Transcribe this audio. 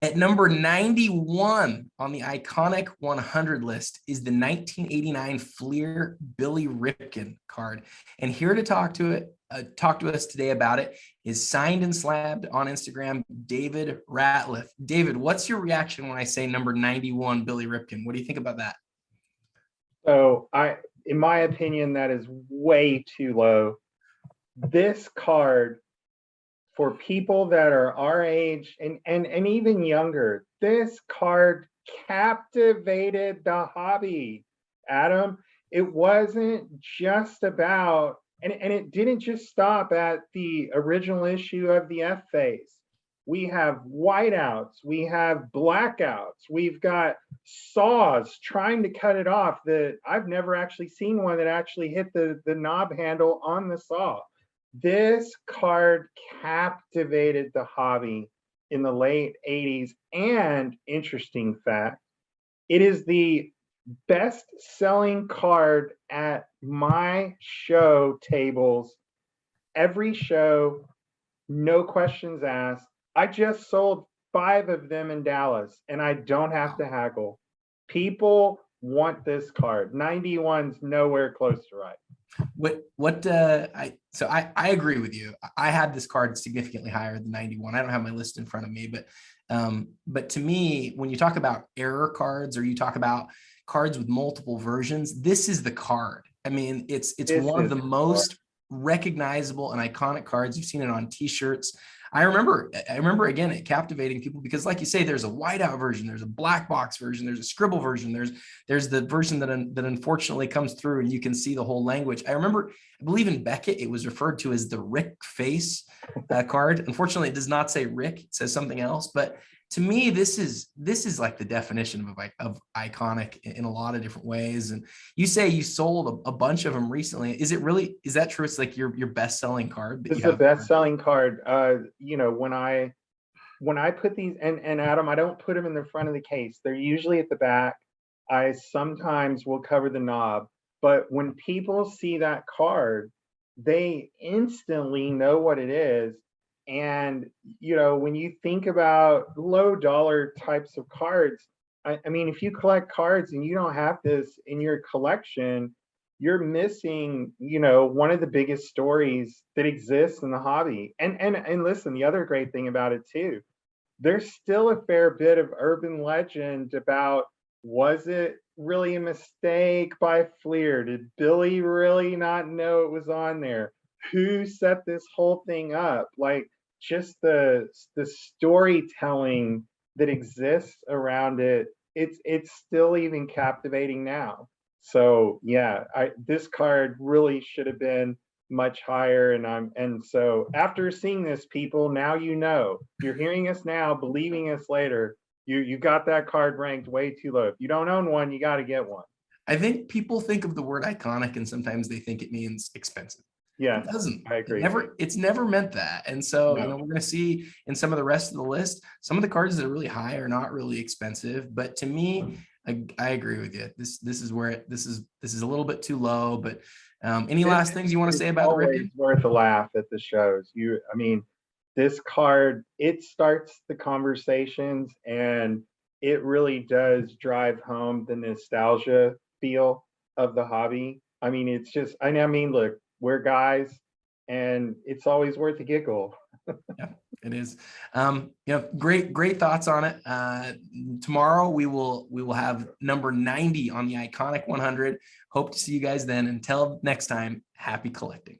At number 91 on the iconic 100 list is the 1989 Fleer Billy Ripken card. And here to talk to us today about it is signed and slabbed on Instagram, David Ratliff. David, what's your reaction when I say number 91 Billy Ripken? What do you think about that? So in my opinion, that is way too low. This card, for people that are our age and even younger, this card captivated the hobby, Adam. It wasn't just about, and it didn't just stop at the original issue of the F phase. We have whiteouts, we have blackouts, we've got saws trying to cut it off. I've never actually seen one that actually hit the knob handle on the saw. This card captivated the hobby in the late 80s. And interesting fact, it is the best selling card at my show tables. Every show, no questions asked. I just sold 5 of them in Dallas, and I don't have to haggle. People want this card. 91's nowhere close to right. I agree with you. I had this card significantly higher than 91. I don't have my list in front of me, but to me, when you talk about error cards or you talk about cards with multiple versions, this is the card. I mean, it's one of the most recognizable and iconic cards. You've seen it on t-shirts. I remember again, it captivating people because, like you say, there's a whiteout version, there's a black box version, there's a scribble version, there's the version that unfortunately comes through and you can see the whole language. I believe in Beckett, it was referred to as the Rick face card. Unfortunately, it does not say Rick, it says something else. But to me, this is like the definition of iconic in a lot of different ways. And you say you sold a bunch of them recently. Is that true? It's like your best-selling card? It's the best-selling card. You know, when I put these, and Adam, I don't put them in the front of the case. They're usually at the back. I sometimes will cover the knob. But when people see that card, they instantly know what it is. And, you know, when you think about low dollar types of cards, I mean, if you collect cards and you don't have this in your collection, you're missing, you know, one of the biggest stories that exists in the hobby. And listen, the other great thing about it too, there's still a fair bit of urban legend about, was it really a mistake by Fleer? Did Billy really not know it was on there? Who set this whole thing up? Like, just the storytelling that exists around it, it's still even captivating now. So yeah, this card really should have been much higher. And so after seeing this, people, now you know, you're hearing us now, believing us later. You got that card ranked way too low. If you don't own one, you got to get one. I think people think of the word iconic and sometimes they think it means expensive. Yeah, it doesn't. I agree. It's never meant that. And so, No. you know, we're going to see in some of the rest of the list, some of the cards that are really high are not really expensive. But to me, I agree with you. This is where this is a little bit too low. But any last things you want to say about the Ripken? It's worth a laugh at the shows. I mean, this card, it starts the conversations and it really does drive home the nostalgia feel of the hobby. I mean, it's just, I mean, look, we're guys and it's always worth a giggle. Yeah, it is. You know, great thoughts on it. Tomorrow we will have number 90 on the iconic 100. Hope to see you guys then. Until next time, happy collecting.